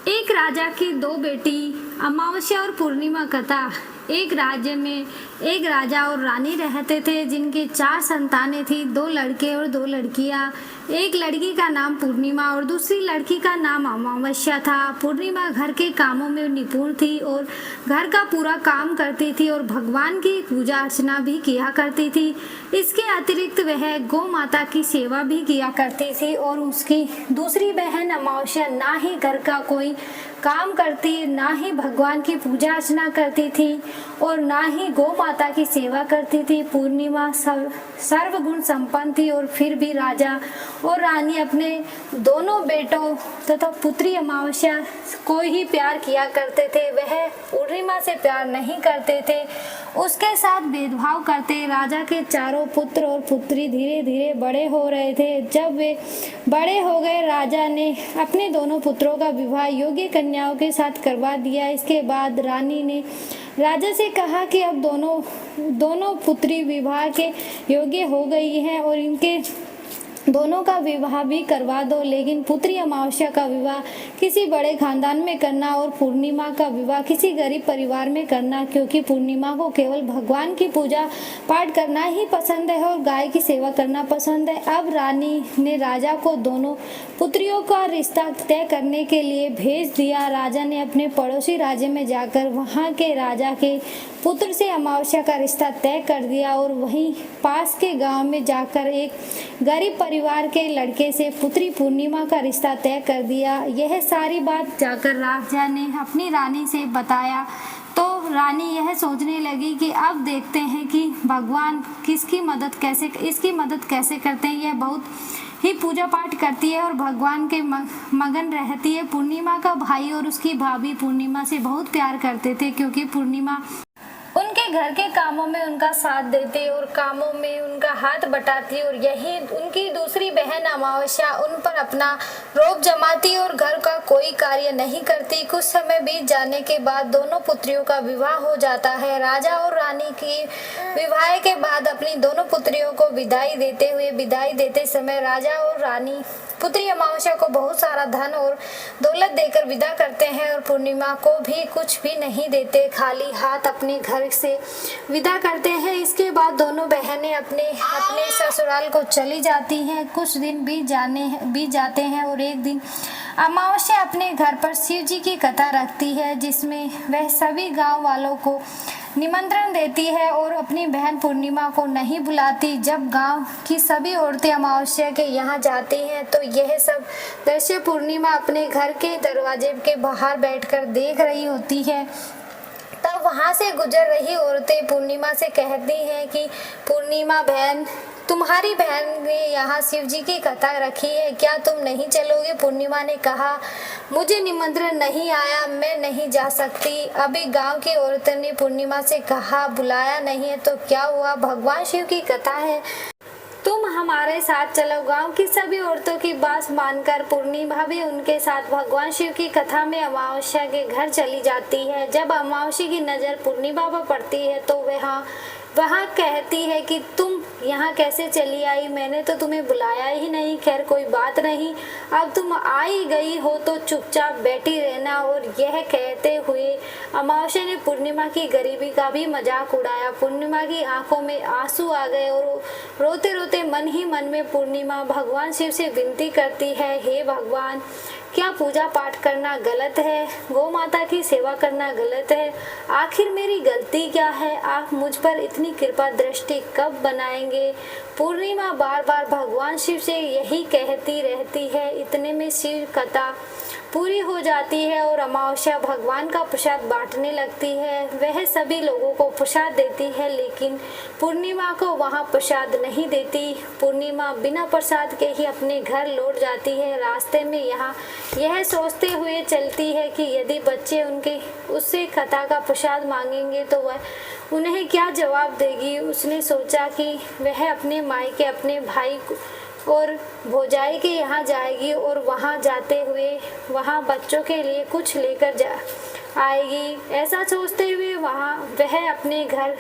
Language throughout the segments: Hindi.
एक राजा की दो बेटी। अमावस्या और पूर्णिमा कथा। एक राज्य में एक राजा और रानी रहते थे जिनके 4 संतानें थी, 2 लड़के और 2 लड़कियां। एक लड़की का नाम पूर्णिमा और दूसरी लड़की का नाम अमावस्या था। पूर्णिमा घर के कामों में निपुण थी और घर का पूरा काम करती थी और भगवान की पूजा अर्चना भी किया करती थी। इसके अतिरिक्त वह गौ माता की सेवा भी किया करती थी और उसकी दूसरी बहन अमावस्या ना ही घर का कोई काम करती, ना ही भगवान की पूजा अर्चना करती थी और ना ही गौ माता की सेवा करती थी। पूर्णिमा सर्वगुण संपन्न थी और फिर भी राजा और रानी अपने दोनों बेटों तथा पुत्री अमावस्या को ही प्यार किया करते थे। वह पूर्णिमा से प्यार नहीं करते थे, उसके साथ भेदभाव करते। राजा के चारों पुत्र और पुत्री धीरे धीरे बड़े हो रहे थे। जब वे बड़े हो गए, राजा ने अपने दोनों पुत्रों का विवाह योग्य कन्याओं के साथ करवा दिया। इसके बाद रानी ने राजा से कहा कि अब दोनों पुत्री विवाह के योग्य हो गई हैं और इनके दोनों का विवाह भी करवा दो, लेकिन पुत्री अमावस्या का विवाह किसी बड़े खानदान में करना और पूर्णिमा का विवाह किसी गरीब परिवार में करना, क्योंकि पूर्णिमा को केवल भगवान की पूजा पाठ करना ही पसंद है और गाय की सेवा करना पसंद है। अब रानी ने राजा को दोनों पुत्रियों का रिश्ता तय करने के लिए भेज दिया। राजा ने अपने पड़ोसी राज्य में जाकर वहाँ के राजा के पुत्र से अमावस्या का रिश्ता तय कर दिया और वहीं पास के गांव में जाकर एक गरीब परिवार के लड़के से पुत्री पूर्णिमा का रिश्ता तय कर दिया। यह सारी बात जाकर राजा ने अपनी रानी से बताया तो रानी यह सोचने लगी कि अब देखते हैं कि भगवान इसकी मदद कैसे करते हैं। यह बहुत ही पूजा पाठ करती है और भगवान के मगन रहती है। पूर्णिमा का भाई और उसकी भाभी पूर्णिमा से बहुत प्यार करते थे, क्योंकि पूर्णिमा उनके घर के कामों में उनका साथ देती और कामों में उनका हाथ बटाती और यही उनकी दूसरी बहन अमावस्या उन पर अपना रोब जमाती और घर का कोई कार्य नहीं करती। कुछ समय बीत जाने के बाद दोनों पुत्रियों का विवाह हो जाता है। राजा और रानी की विवाह के बाद अपनी दोनों पुत्रियों को विदाई देते समय राजा और रानी पुत्री अमावस्या को बहुत सारा धन और दौलत देकर विदा करते हैं और पूर्णिमा को भी कुछ भी नहीं देते, खाली हाथ अपने घर से विदा करते हैं। इसके बाद दोनों बहनें अपने ससुराल को चली जाती हैं। कुछ दिन बीत जाते हैं और एक दिन अमावस्या अपने घर पर शिव जी की कथा रखती है, जिसमें वह सभी गांव वालों को निमंत्रण देती है और अपनी बहन पूर्णिमा को नहीं बुलाती। जब गांव की सभी औरतें अमावस्या के यहाँ जाती हैं तो यह सब दृश्य पूर्णिमा अपने घर के दरवाजे के बाहर बैठकर देख रही होती है। तब वहां से गुजर रही औरतें पूर्णिमा से कहती हैं कि पूर्णिमा बहन, तुम्हारी बहन ने यहाँ शिव जी की कथा रखी है, क्या तुम नहीं चलोगे? पूर्णिमा ने कहा, मुझे निमंत्रण नहीं आया, मैं नहीं जा सकती। अभी गांव की औरतों ने पूर्णिमा से कहा, बुलाया नहीं है तो क्या हुआ, भगवान शिव की कथा है, तुम हमारे साथ चलो। गांव की सभी औरतों की बात मानकर पूर्णिमा भी उनके साथ भगवान शिव की कथा में अमावस्या के घर चली जाती है। जब अमावस्या की नज़र पूर्णिमा पर पड़ती है तो वहाँ कहती है कि तुम यहाँ कैसे चली आई, मैंने तो तुम्हें बुलाया ही नहीं। खैर कोई बात नहीं, अब तुम आई गई हो तो चुपचाप बैठी रहना। और यह कहते हुए अमावस्या ने पूर्णिमा की गरीबी का भी मजाक उड़ाया। पूर्णिमा की आंखों में आंसू आ गए और रोते रोते मन ही मन में पूर्णिमा भगवान शिव से विनती करती है, हे भगवान, क्या पूजा पाठ करना गलत है? गौ माता की सेवा करना गलत है? आखिर मेरी गलती क्या है? आप मुझ पर इतनी कृपा दृष्टि कब बनाएंगे? पूर्णिमा बार बार भगवान शिव से यही कहती रहती है। इतने में शिव कथा पूरी हो जाती है और अमावस्या भगवान का प्रसाद बांटने लगती है। वह सभी लोगों को प्रसाद देती है, लेकिन पूर्णिमा को वहाँ प्रसाद नहीं देती। पूर्णिमा बिना प्रसाद के ही अपने घर लौट जाती है। रास्ते में यह सोचते हुए चलती है कि यदि बच्चे उससे कथा का प्रसाद मांगेंगे तो वह उन्हें क्या जवाब देगी। उसने सोचा कि वह अपने मायके अपने भाई और भौजाई के यहाँ जाएगी और वहाँ जाते हुए वहाँ बच्चों के लिए कुछ लेकर आएगी। ऐसा सोचते हुए वह अपने घर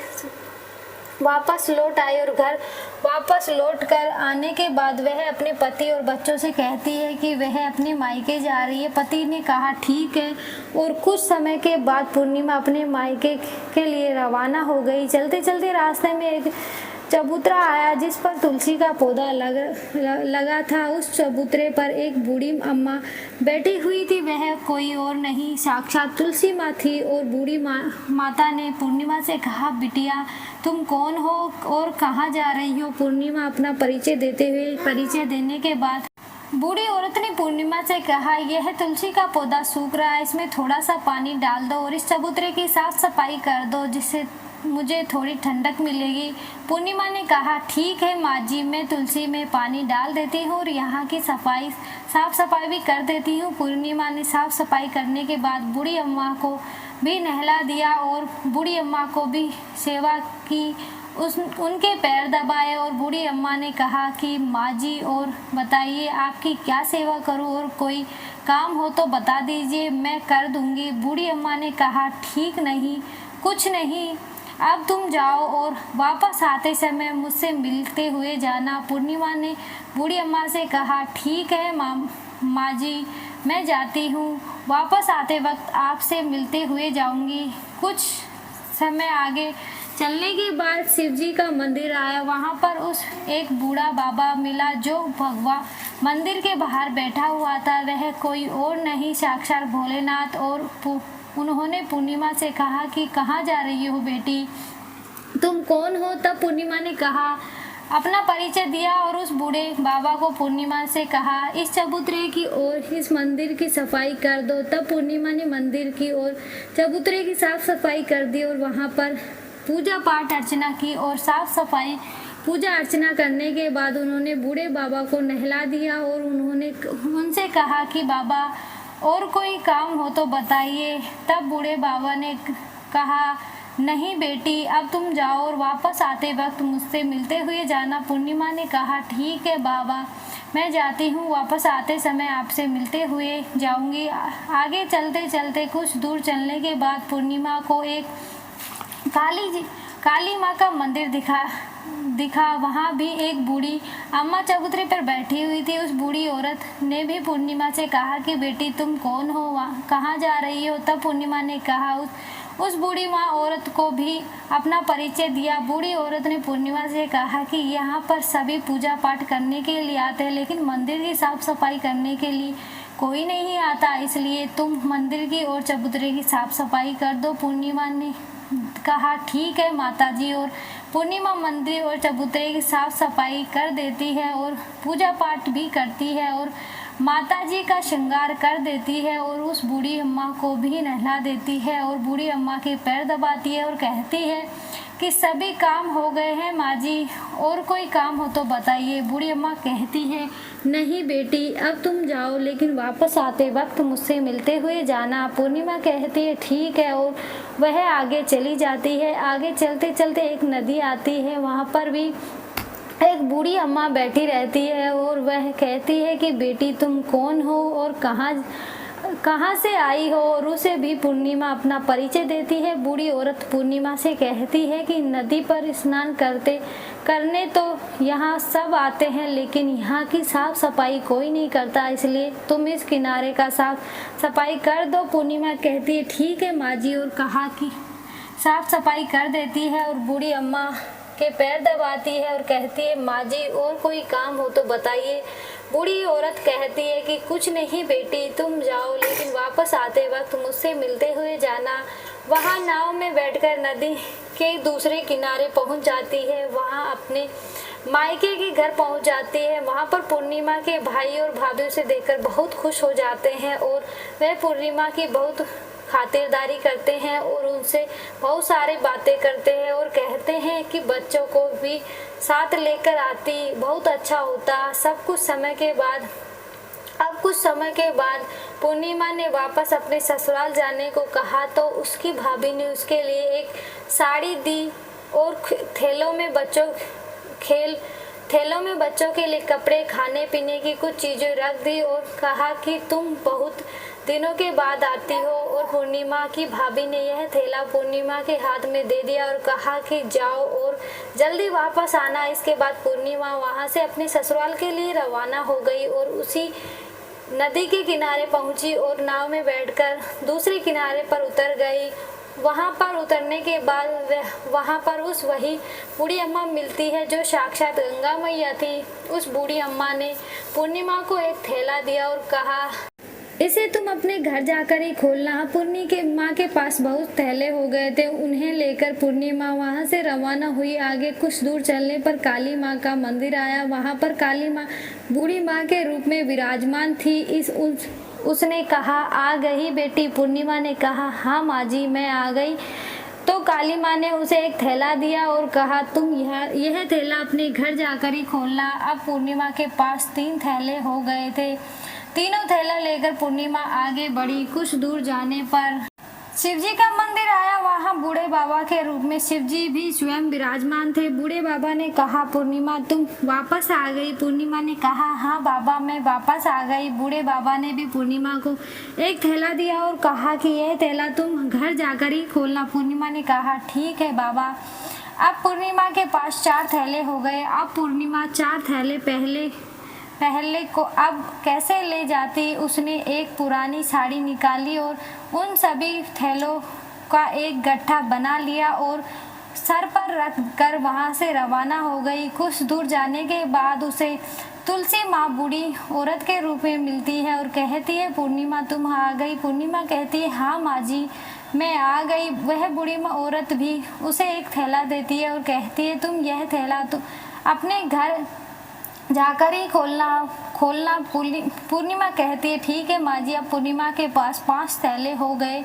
वापस लौट आई और घर वापस लौट कर आने के बाद वह अपने पति और बच्चों से कहती है कि वह अपने मायके जा रही है। पति ने कहा ठीक है और कुछ समय के बाद पूर्णिमा अपने मायके के लिए रवाना हो गई। चलते चलते रास्ते में एक चबूतरा आया जिस पर तुलसी का पौधा लगा था। उस चबूतरे पर एक बूढ़ी अम्मा बैठी हुई थी। वह कोई और नहीं साक्षात तुलसी माँ थी और बूढ़ी माता ने पूर्णिमा से कहा, बिटिया तुम कौन हो और कहाँ जा रही हो? पूर्णिमा अपना परिचय देने के बाद बूढ़ी औरत ने पूर्णिमा से कहा, यह तुलसी का पौधा सूख रहा है, इसमें थोड़ा सा पानी डाल दो और इस चबूतरे की साफ सफाई कर दो जिससे मुझे थोड़ी ठंडक मिलेगी। पूर्णिमा ने कहा, ठीक है माँ जी, मैं तुलसी में पानी डाल देती हूँ और यहाँ की साफ सफाई भी कर देती हूँ। पूर्णिमा ने साफ सफाई करने के बाद बूढ़ी अम्मा को भी नहला दिया और बूढ़ी अम्मा को भी सेवा की। उनके पैर दबाए और बूढ़ी अम्मा ने कहा कि माँ जी और बताइए आपकी क्या सेवा करूँ और कोई काम हो तो बता दीजिए, मैं कर दूँगी। बूढ़ी अम्मा ने कहा, ठीक नहीं, कुछ नहीं, अब तुम जाओ और वापस आते समय मुझसे मिलते हुए जाना। पूर्णिमा ने बूढ़ी अम्मा से कहा, ठीक है माँ जी, मैं जाती हूँ, वापस आते वक्त आपसे मिलते हुए जाऊँगी। कुछ समय आगे चलने के बाद शिवजी का मंदिर आया। वहाँ पर उस एक बूढ़ा बाबा मिला जो भगवा मंदिर के बाहर बैठा हुआ था। वह कोई और नहीं साक्षात भोलेनाथ। और उन्होंने पूर्णिमा से कहा कि कहाँ जा रही हो बेटी, तुम कौन हो? तब पूर्णिमा ने कहा, अपना परिचय दिया और उस बूढ़े बाबा को पूर्णिमा से कहा, इस चबूतरे की ओर इस मंदिर की सफाई कर दो। तब पूर्णिमा ने मंदिर की ओर चबूतरे की साफ सफाई कर दी और वहाँ पर पूजा पाठ अर्चना की और साफ सफाई पूजा अर्चना करने के बाद उन्होंने बूढ़े बाबा को नहला दिया और उन्होंने उनसे कहा कि बाबा और कोई काम हो तो बताइए। तब बूढ़े बाबा ने कहा, नहीं बेटी, अब तुम जाओ और वापस आते वक्त मुझसे मिलते हुए जाना। पूर्णिमा ने कहा, ठीक है बाबा, मैं जाती हूँ, वापस आते समय आपसे मिलते हुए जाऊँगी। आगे चलते चलते कुछ दूर चलने के बाद पूर्णिमा को एक काली माँ का मंदिर दिखा। वहाँ भी एक बूढ़ी अम्मा चबूतरे पर बैठी हुई थी। उस बूढ़ी औरत ने भी पूर्णिमा से कहा कि बेटी तुम कौन हो, कहाँ जा रही हो? तब पूर्णिमा ने कहा, उस बूढ़ी माँ औरत को भी अपना परिचय दिया। बूढ़ी औरत ने पूर्णिमा से कहा कि यहाँ पर सभी पूजा पाठ करने के लिए आते हैं लेकिन मंदिर की साफ सफाई करने के लिए कोई नहीं आता, इसलिए तुम मंदिर की और चबूतरे की साफ सफाई कर दो। पूर्णिमा ने कहा, ठीक है माता जी। और पूर्णिमा मंदिर और चबूतरे की साफ सफाई कर देती है और पूजा पाठ भी करती है और माता जी का श्रृंगार कर देती है और उस बूढ़ी अम्मा को भी नहला देती है और बूढ़ी अम्मा के पैर दबाती है और कहती है कि सभी काम हो गए हैं माँ जी, और कोई काम हो तो बताइए। बूढ़ी अम्मा कहती है, नहीं बेटी, अब तुम जाओ लेकिन वापस आते वक्त मुझसे मिलते हुए जाना। पूर्णिमा कहती है, ठीक है, और वह आगे चली जाती है। आगे चलते चलते एक नदी आती है। वहाँ पर भी एक बूढ़ी अम्मा बैठी रहती है और वह कहती है कि बेटी तुम कौन हो और कहाँ से आई हो? और उसे भी पूर्णिमा अपना परिचय देती है। बूढ़ी औरत पूर्णिमा से कहती है कि नदी पर स्नान करने तो यहाँ सब आते हैं लेकिन यहाँ की साफ सफाई कोई नहीं करता, इसलिए तुम इस किनारे का साफ सफाई कर दो। पूर्णिमा कहती है, ठीक है माँ जी, और कहा कि साफ सफाई कर देती है और बूढ़ी अम्मा के पैर दबाती है और कहती है, माँ जी और कोई काम हो तो बताइए। बूढ़ी औरत कहती है कि कुछ नहीं बेटी, तुम जाओ लेकिन वापस आते वक्त मुझसे मिलते हुए जाना। वहाँ नाव में बैठकर नदी के दूसरे किनारे पहुँच जाती है। वहाँ अपने मायके के घर पहुँच जाती है। वहाँ पर पूर्णिमा के भाई और भाभी उसे देखकर बहुत खुश हो जाते हैं और वह पूर्णिमा की बहुत खातिरदारी करते हैं और उनसे बहुत सारी बातें करते हैं और कहते हैं कि बच्चों को भी साथ लेकर आती, बहुत अच्छा होता। अब कुछ समय के बाद पूर्णिमा ने वापस अपने ससुराल जाने को कहा तो उसकी भाभी ने उसके लिए एक साड़ी दी और थैलों में बच्चों के लिए कपड़े, खाने पीने की कुछ चीज़ें रख दी और कहा कि तुम बहुत दिनों के बाद आती हो। और पूर्णिमा की भाभी ने यह थैला पूर्णिमा के हाथ में दे दिया और कहा कि जाओ और जल्दी वापस आना। इसके बाद पूर्णिमा वहां से अपने ससुराल के लिए रवाना हो गई और उसी नदी के किनारे पहुंची और नाव में बैठकर दूसरे किनारे पर उतर गई। वहां पर उतरने के बाद वहां पर वही बूढ़ी अम्मा मिलती है जो साक्षात गंगा मैया थी। उस बूढ़ी अम्मा ने पूर्णिमा को एक थैला दिया और कहा, इसे तुम अपने घर जाकर ही खोलना। पूर्णी के माँ के पास बहुत थैले हो गए थे। उन्हें लेकर पूर्णिमा वहां से रवाना हुई। आगे कुछ दूर चलने पर काली माँ का मंदिर आया। वहां पर काली माँ बूढ़ी माँ के रूप में विराजमान थी। उसने कहा, आ गई बेटी। पूर्णिमा ने कहा, हाँ माँ जी, मैं आ गई। तो काली माँ ने उसे एक थैला दिया और कहा, तुम यह थैला अपने घर जाकर ही खोलना। अब पूर्णिमा के पास 3 थैले हो गए थे। तीनों थैला लेकर पूर्णिमा आगे बढ़ी। कुछ दूर जाने पर शिवजी का मंदिर आया। वहां बूढ़े बाबा के रूप में शिवजी भी स्वयं विराजमान थे। बूढ़े बाबा ने कहा, पूर्णिमा तुम वापस आ गई। पूर्णिमा ने कहा, हाँ बाबा, मैं वापस आ गई। बूढ़े बाबा ने भी पूर्णिमा को एक थैला दिया और कहा कि यह थैला तुम घर जाकर ही खोलना। पूर्णिमा ने कहा, ठीक है बाबा। अब पूर्णिमा के पास 4 थैले हो गए। अब पूर्णिमा 4 थैले पहले को अब कैसे ले जाती। उसने एक पुरानी साड़ी निकाली और उन सभी थैलों का एक गट्ठा बना लिया और सर पर रख कर वहां से रवाना हो गई। कुछ दूर जाने के बाद उसे तुलसी माँ बूढ़ी औरत के रूप में मिलती है और कहती है, पूर्णिमा तुम आ गई। पूर्णिमा कहती है, हाँ माँ जी, मैं आ गई। वह बूढ़ी औरत भी उसे एक थैला देती है और कहती है, तुम यह थैला तो अपने घर जाकर ही खोलना। पूर्णिमा कहती है, ठीक है माँ जी। अब पूर्णिमा के पास 5 थैले हो गए।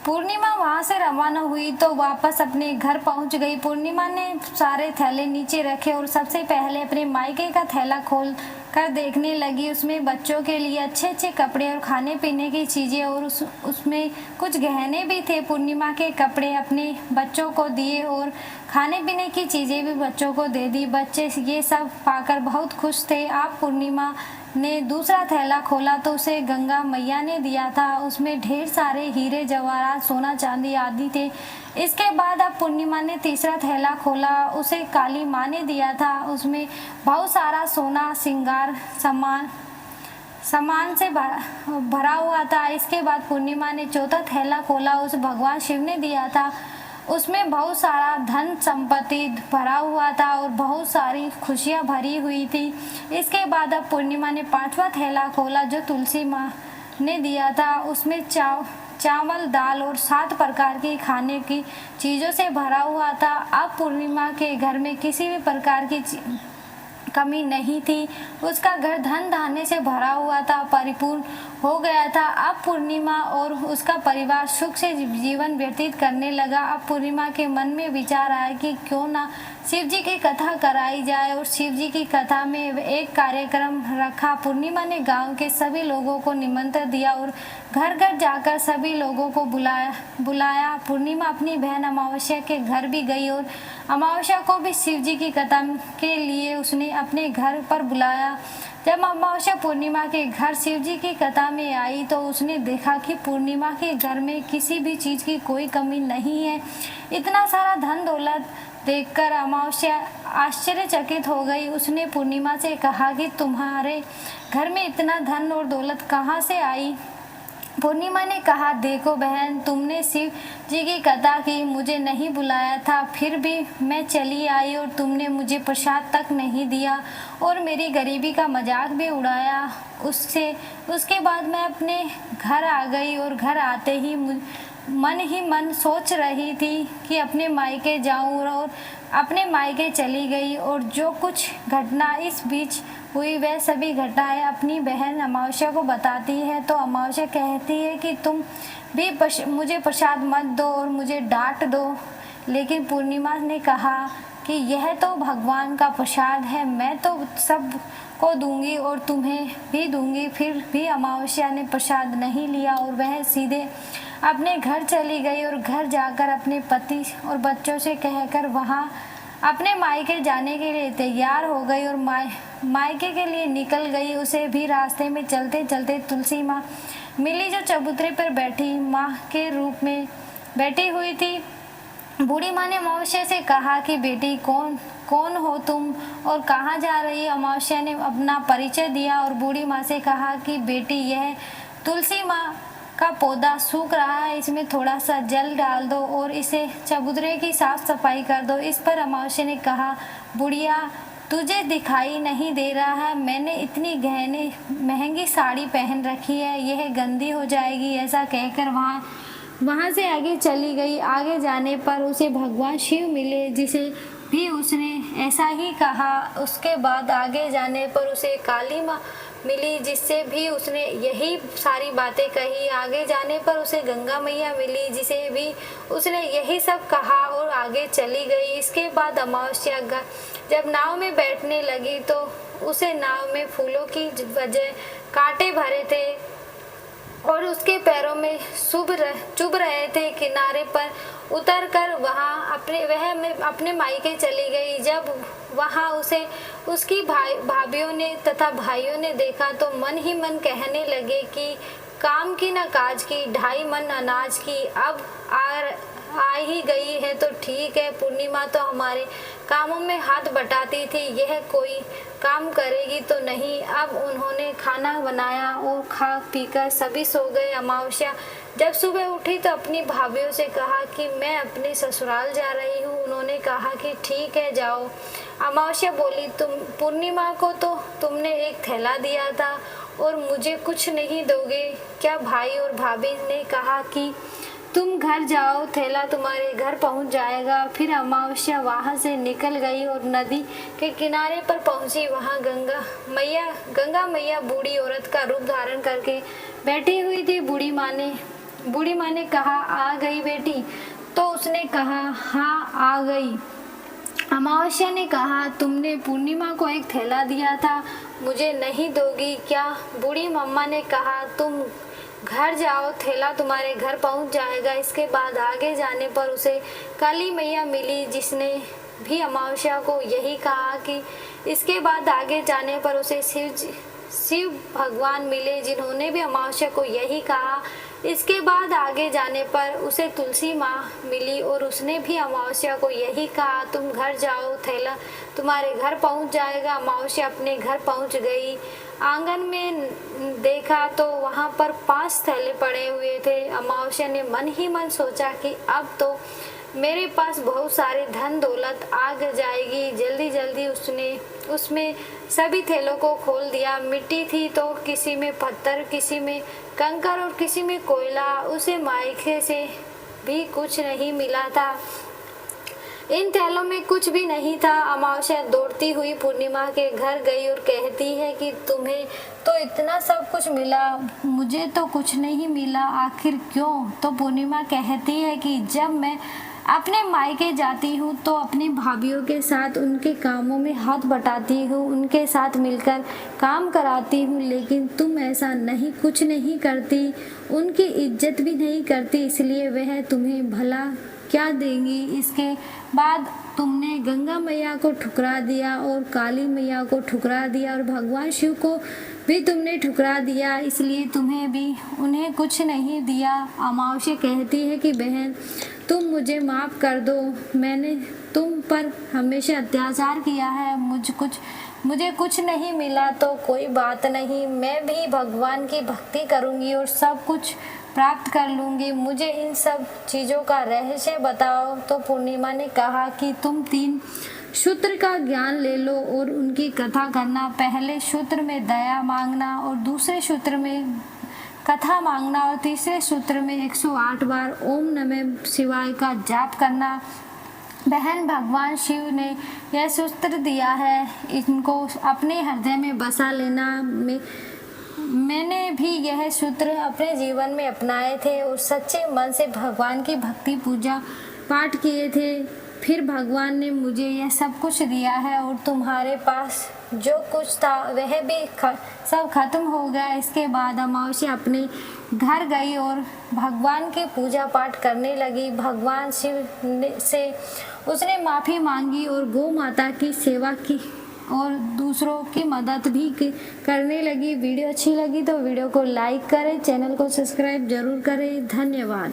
पूर्णिमा वहां से रवाना हुई तो वापस अपने घर पहुंच गई। पूर्णिमा ने सारे थैले नीचे रखे और सबसे पहले अपने मायके का थैला खोल कर देखने लगी। उसमें बच्चों के लिए अच्छे अच्छे कपड़े और खाने पीने की चीज़ें और उसमें कुछ गहने भी थे। पूर्णिमा के कपड़े अपने बच्चों को दिए और खाने पीने की चीज़ें भी बच्चों को दे दी। बच्चे ये सब पाकर बहुत खुश थे। अब पूर्णिमा ने दूसरा थैला खोला तो उसे गंगा मैया ने दिया था। उसमें ढेर सारे हीरे जवाहरात, सोना चांदी आदि थे। इसके बाद अब पूर्णिमा ने तीसरा थैला खोला। उसे काली माँ ने दिया था। उसमें बहुत सारा सोना श्रृंगार सामान से भरा हुआ था। इसके बाद पूर्णिमा ने चौथा थैला खोला। उसे भगवान शिव ने दिया था। उसमें बहुत सारा धन संपत्ति भरा हुआ था और बहुत सारी खुशियां भरी हुई थी। इसके बाद अब पूर्णिमा ने 5वां थैला खोला जो तुलसी माँ ने दिया था। उसमें चावल, दाल और 7 प्रकार की खाने की चीज़ों से भरा हुआ था। अब पूर्णिमा के घर में किसी भी प्रकार की कमी नहीं थी। उसका घर धन धान्य से भरा हुआ था, परिपूर्ण हो गया था। अब पूर्णिमा और उसका परिवार सुख से जीवन व्यतीत करने लगा। अब पूर्णिमा के मन में विचार आया कि क्यों ना शिव जी की कथा कराई जाए और शिव जी की कथा में एक कार्यक्रम रखा। पूर्णिमा ने गांव के सभी लोगों को निमंत्रण दिया और घर घर जाकर सभी लोगों को बुलाया। पूर्णिमा अपनी बहन अमावस्या के घर भी गई और अमावस्या को भी शिव जी की कथा के लिए उसने अपने घर पर बुलाया। जब अमावस्या पूर्णिमा के घर शिव जी की कथा में आई तो उसने देखा कि पूर्णिमा के घर में किसी भी चीज़ की कोई कमी नहीं है। इतना सारा धन दौलत देखकर अमावस्या आश्चर्यचकित हो गई। उसने पूर्णिमा से कहा कि तुम्हारे घर में इतना धन और दौलत कहाँ से आई। पूर्णिमा ने कहा, देखो बहन, तुमने शिव जी की कथा की, मुझे नहीं बुलाया था, फिर भी मैं चली आई और तुमने मुझे प्रसाद तक नहीं दिया और मेरी गरीबी का मजाक भी उड़ाया। उसके बाद मैं अपने घर आ गई और घर आते ही मन सोच रही थी कि अपने मायके जाऊं और अपने मायके चली गई और जो कुछ घटना इस बीच हुई वह सभी घटनाएं अपनी बहन अमावस्या को बताती है। तो अमावस्या कहती है कि तुम भी मुझे प्रसाद मत दो और मुझे डांट दो। लेकिन पूर्णिमा ने कहा कि यह तो भगवान का प्रसाद है, मैं तो सब को दूंगी और तुम्हें भी दूंगी। फिर भी अमावस्या ने प्रसाद नहीं लिया और वह सीधे अपने घर चली गई और घर जाकर अपने पति और बच्चों से कहकर वहाँ अपने मायके जाने के लिए तैयार हो गई और मायके के लिए निकल गई। उसे भी रास्ते में चलते चलते तुलसी माँ मिली जो चबूतरे पर बैठी माँ के रूप में बैठी हुई थी। बूढ़ी माँ ने अमावस्या से कहा कि बेटी कौन कौन हो तुम और कहाँ जा रही? अमावस्या ने अपना परिचय दिया और बूढ़ी माँ से कहा कि बेटी यह तुलसी माँ का पौधा सूख रहा है, इसमें थोड़ा सा जल डाल दो और इसे चबूतरे की साफ सफाई कर दो। इस पर अमावस्या ने कहा, बुढ़िया तुझे दिखाई नहीं दे रहा है, मैंने इतनी गहने महंगी साड़ी पहन रखी है, यह गंदी हो जाएगी। ऐसा कहकर वहाँ से आगे चली गई। आगे जाने पर उसे भगवान शिव मिले, जिसे भी उसने ऐसा ही कहा। उसके बाद आगे जाने पर उसे काली माँ मिली, जिससे भी उसने यही सारी बातें कही। आगे जाने पर उसे गंगा मैया मिली, जिसे भी उसने यही सब कहा और आगे चली गई। इसके बाद अमावस्या जब नाव में बैठने लगी तो उसे नाव में फूलों की वजह कांटे भरे थे और उसके पैरों में चुभ रहे थे। किनारे पर उतरकर वह अपने मायके चली गई। जब वहां उसे उसकी भाभियों ने तथा भाइयों ने देखा तो मन ही मन कहने लगे कि काम की न काज की, 2.5 मन अनाज की। अब आ ही गई है तो ठीक है। पूर्णिमा तो हमारे कामों में हाथ बटाती थी, यह कोई काम करेगी तो नहीं। अब उन्होंने खाना बनाया और खा पीकर सभी सो गए। अमावस्या जब सुबह उठी तो अपनी भाभियों से कहा कि मैं अपने ससुराल जा रही हूँ। उन्होंने कहा कि ठीक है जाओ। अमावस्या बोली, तुम पूर्णिमा को तो तुमने एक थैला दिया था और मुझे कुछ नहीं दोगे क्या? भाई और भाभी ने कहा कि तुम घर जाओ, थैला तुम्हारे घर पहुंच जाएगा। फिर अमावस्या वहां से निकल गई और नदी के किनारे पर पहुंची। वहां गंगा मैया बूढ़ी औरत का रूप धारण करके बैठी हुई थी। बूढ़ी माँ ने कहा, आ गई बेटी? तो उसने कहा, हाँ आ गई। अमावस्या ने कहा, तुमने पूर्णिमा को एक थैला दिया था, मुझे नहीं दोगी क्या? बूढ़ी मम्मा ने कहा, तुम घर जाओ, थैला तुम्हारे घर पहुंच जाएगा। इसके बाद आगे जाने पर उसे काली मैया मिली, जिसने भी अमावस्या को यही कहा कि इसके बाद आगे जाने पर उसे शिव भगवान मिले, जिन्होंने भी अमावस्या को यही कहा। इसके बाद आगे जाने पर उसे तुलसी माँ मिली और उसने भी अमावस्या को यही कहा, तुम घर जाओ, थैला तुम्हारे घर पहुंच जाएगा। अमावस्या अपने घर पहुंच गई। आंगन में देखा तो वहां पर 5 थैले पड़े हुए थे। अमावस्या ने मन ही मन सोचा कि अब तो मेरे पास बहुत सारी धन दौलत आ जाएगी। जल्दी जल्दी उसने उसमें सभी थैलों को खोल दिया। मिट्टी थी तो किसी में पत्थर, किसी में कंकर और किसी में कोयला। उसे मायके से भी कुछ नहीं मिला था। इन थैलों में कुछ भी नहीं था। अमावस्या दौड़ती हुई पूर्णिमा के घर गई और कहती है कि तुम्हें तो इतना सब कुछ मिला, मुझे तो कुछ नहीं मिला, आखिर क्यों? तो पूर्णिमा कहती है कि जब मैं अपने मायके जाती हूँ तो अपनी भाभीयों के साथ उनके कामों में हाथ बटाती हूँ, उनके साथ मिलकर काम कराती हूँ, लेकिन तुम ऐसा नहीं, कुछ नहीं करती, उनकी इज्जत भी नहीं करती, इसलिए वह तुम्हें भला क्या देंगी? इसके बाद तुमने गंगा मैया को ठुकरा दिया और काली मैया को ठुकरा दिया और भगवान शिव को भी तुमने ठुकरा दिया, इसलिए तुम्हें भी उन्हें कुछ नहीं दिया। अमावस्या कहती है कि बहन तुम मुझे माफ़ कर दो, मैंने तुम पर हमेशा अत्याचार किया है, मुझे कुछ नहीं मिला तो कोई बात नहीं, मैं भी भगवान की भक्ति करूँगी और सब कुछ प्राप्त कर लूँगी, मुझे इन सब चीज़ों का रहस्य बताओ। तो पूर्णिमा ने कहा कि तुम 3 सूत्र का ज्ञान ले लो और उनकी कथा करना। पहले सूत्र में दया मांगना और दूसरे सूत्र में कथा मांगना और तीसरे सूत्र में 108 बार ओम नमः शिवाय का जाप करना। बहन, भगवान शिव ने यह सूत्र दिया है, इनको अपने हृदय में बसा लेना। मैंने भी यह सूत्र अपने जीवन में अपनाए थे और सच्चे मन से भगवान की भक्ति पूजा पाठ किए थे। फिर भगवान ने मुझे यह सब कुछ दिया है और तुम्हारे पास जो कुछ था वह भी सब खत्म हो गया। इसके बाद अमावस्या अपने घर गई और भगवान की पूजा पाठ करने लगी। भगवान शिव से उसने माफ़ी मांगी और गौ माता की और दूसरों की मदद भी करने लगी। वीडियो अच्छी लगी तो वीडियो को लाइक करें, चैनल को सब्सक्राइब जरूर करें। धन्यवाद।